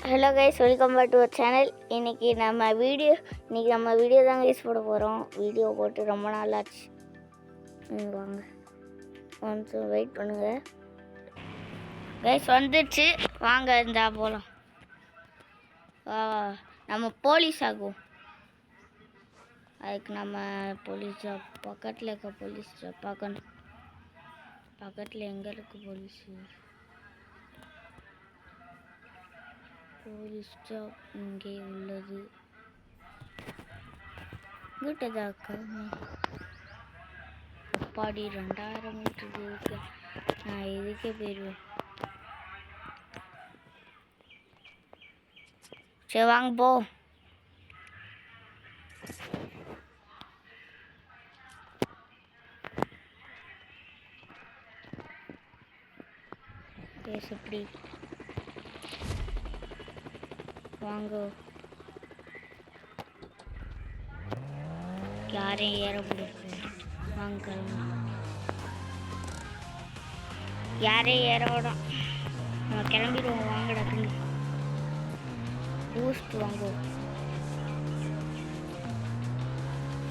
Hello guys, welcome back to our channel. இன்றைக்கி நம்ம video தான் கைஸ் போட போகிறோம். வீடியோ போட்டு ரொம்ப நாள் ஆச்சு. வாங்க கொஞ்சம் வெயிட் பண்ணுங்கள் கைஸ். வந்துடுச்சு, வாங்க இருந்தா போகலாம். நம்ம போலீஸ் ஆகும். அதுக்கு நம்ம போலீஸ் ஜாப் பக்கத்தில் இருக்க போலீஸ் ஜாப் பார்க்கணும். பக்கத்தில் எங்கே இருக்குது போலீஸ் ஜாப்? இங்கே உள்ளது. வீட்டதாக்கா அப்பாடி 2000 மீட்டர் இருக்கு. நான் இதுக்கே போயிடுவேன். சரி வாங்க போ. எப்படி வாங்க. யாரையும் ஏற முடியாது. வாங்க யாரையும் ஏற விடும். நம்ம கிளம்பிடுவோம். வாங்க டக்குங்க பூஸ்ட் வாங்க.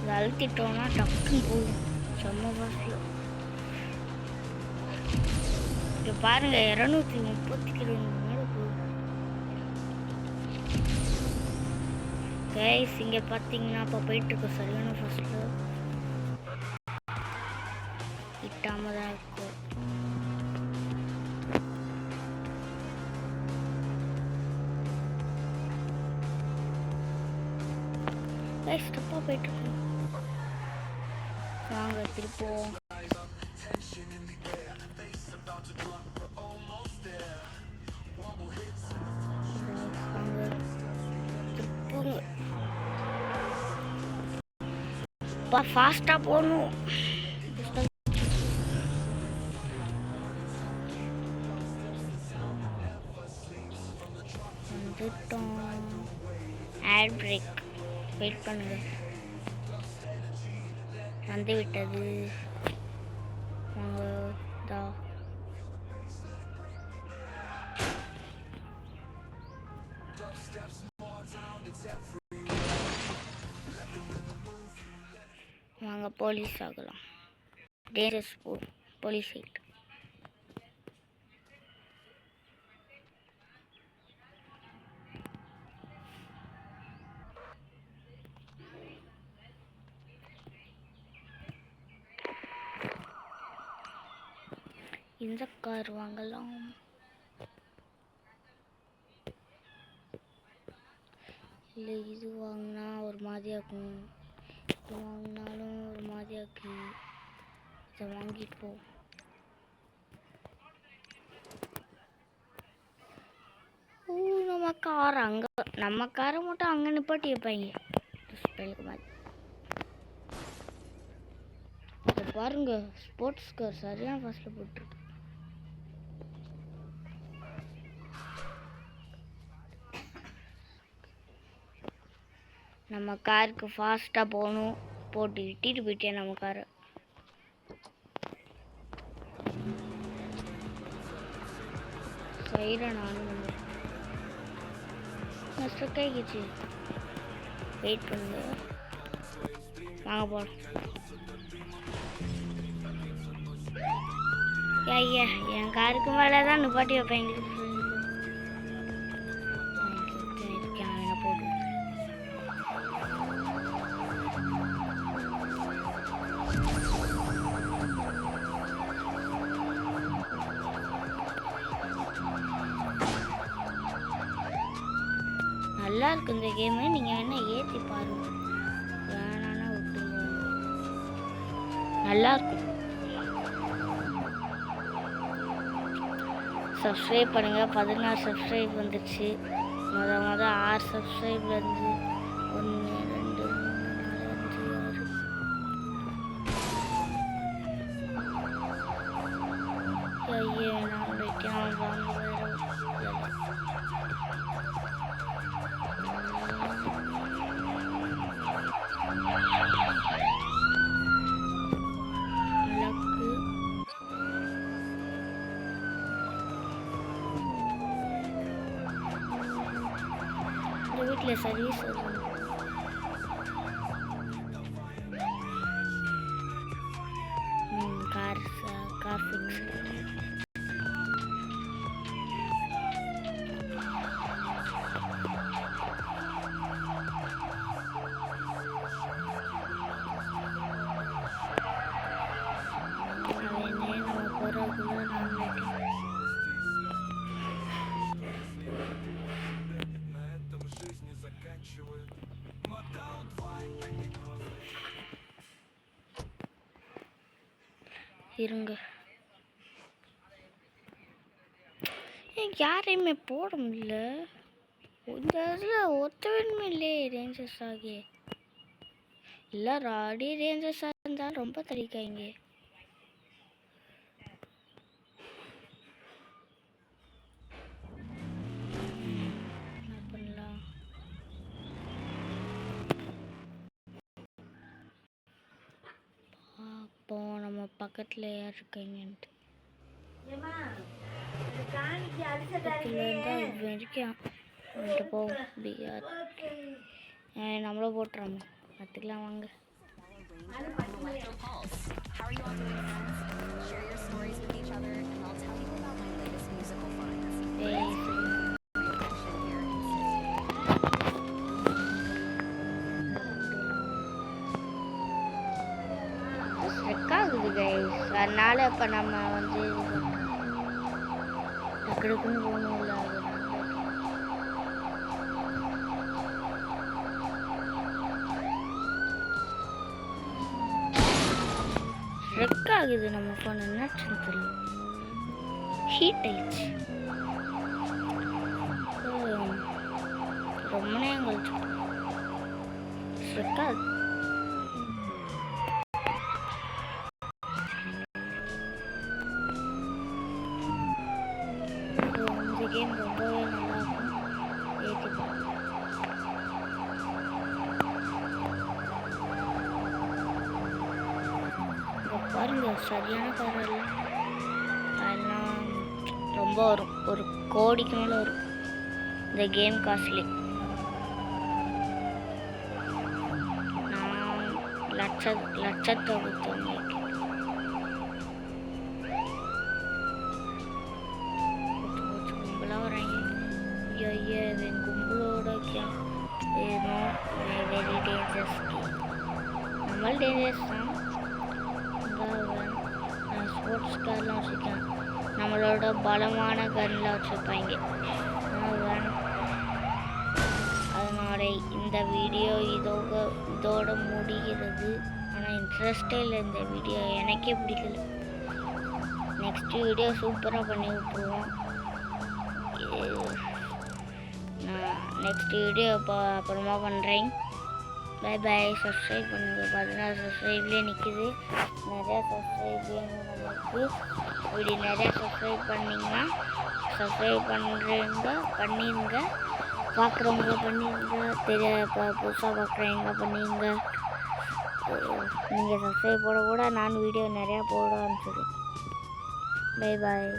இதை அழுத்திட்டோம்னா டக்குன்னு போகும். செம்ம பாசியம். இங்கே பாருங்க, 230 கிலோமீட்டர் போகும் கைஸ். இங்கே பார்த்தீங்கன்னா இப்போ போயிட்டுருக்கோம். சரியான ஃபஸ்ட்டு இட்டாமல் தான் இருக்கும். கைஸ் தப்பாக போயிட்டுருக்கோம். வாங்க திருப்போம். ஃபாஸ்ட்டாக போகணும். வந்துட்டோம். ஏர் பிரேக். வெயிட் பண்ணுங்க. வந்து விட்டது. வாங்க போலீஸ் ஆகலாம். Dangerous police height. இந்த கார் வாங்கலாம். இல்லை இது வாங்கினா ஒரு மாதிரியா இருக்கும். இது வாங்கினாலும் ஒரு மாதிரியா இருக்கு. இதை வாங்கிட்டு போ. நம்ம காரை மட்டும் அங்கே நிப்பாட்டி வைப்பாங்க. மாதிரி பாருங்க, ஸ்போர்ட்ஸ் கார் சரியான ஃபர்ஸ்ட்ல போட்டுருக்கு. நம்ம காருக்கு ஃபாஸ்ட்டாக போகணும். போட்டு இட்டிட்டு போயிட்டேன் நம்ம காரை. சைடாக நானும் ஸ்ட்ரக் ஆகிடுச்சு. வெயிட் பண்ணுங்க. வாங்க போகலாம். ஐயா, என் காருக்கு மேலே தான் நிப்பாட்டி வைப்பேன். நல்லா இருக்கு இந்த கேமு. நீங்கள் வேணா ஏற்றி பாருங்க. வேணான்னா விட்டுருங்க. நல்லா இருக்கு. சப்ஸ்கிரைப் பண்ணுங்கள். 16 சப்ஸ்கிரைப் வந்துடுச்சு. மொதல் 6 சப்ஸ்கிரைப்லேருந்து 1 2 3 4 5 6. ஐயே, நான் வைக்காம வாங்க. இந்த வீட்டில் சர்வீஸ் கார் ஃபிக்ஸ் இருங்க யாரையுமே போட முடியல இந்த இதில் ஒத்தவனுமே இல்லையே ரேஞ்சர்ஸ் ஆகி இல்லை ராடி ரேஞ்சர்ஸாக இருந்தாலும் ரொம்ப தடிக்காங்க என்ன பண்ணலாம் அப்போ நம்ம பக்கத்தில் யார் இருக்காங்கன்ட்டு நம்மள போட்டுறாம பார்த்துக்கலாம் வாங்க ஆகுது கைஸ் அதனால இப்போ நம்ம வந்து டக்குன்னு போகணும்ல ரெக் ஆகுது நம்ம ஃபோன் என்னாச்சுன்னு தெரியல ஹீட் ஆயிடுச்சு ரொம்ப நேரம் கழிச்சு ரெக் ஆகுது கேம் ரொம்பவே நல்லாயிருக்கும் ஏற்றி பாருங்க சரியான கார் அதெல்லாம் ரொம்ப வரும் ஒரு கோடிக்கு மேலே வரும் இந்த கேம் காஸ்ட்லி நான் லட்சத்தை கொடுத்து வந்திருக்கேன் கும்பலோட வெரி டேஞ்சரஸ் நம்ம டேஞ்சரஸ் தான் ஸ்போர்ட்ஸ் கார்லாம் வச்சுருக்கேன் நம்மளோட பலமான கன்லாம் வச்சுருப்பாங்க வேணும் அதனால இந்த வீடியோ இதோட முடிகிறது ஆனால் இன்ட்ரெஸ்டே இல்லை இந்த வீடியோ எனக்கே பிடிக்கல நெக்ஸ்ட் வீடியோ சூப்பராக பண்ணி விட்டுருவோம் நான் நெக்ஸ்ட் வீடியோ அப்புறமா பண்ணுறேன் பை பை சப்ஸ்கிரைப் பண்ணுங்கள் 16 சப்ஸ்கிரைப்லேயே நிற்கிது நிறையா சப்ஸ்கிரைப் வேணும் நமக்கு இப்படி நிறையா சப்ஸ்கிரைப் பண்ணிங்கன்னா சப்ஸ்கிரைப் பண்ணிடுங்க பார்க்குறவங்க பண்ணிடுங்க புதுசாக பார்க்குறவங்க பண்ணிடுங்க நீங்கள் சப்ஸ்கிரைப் போட கூட நான் வீடியோ நிறையா போட ஆரம்பிச்சிடுவேன் பை பாய்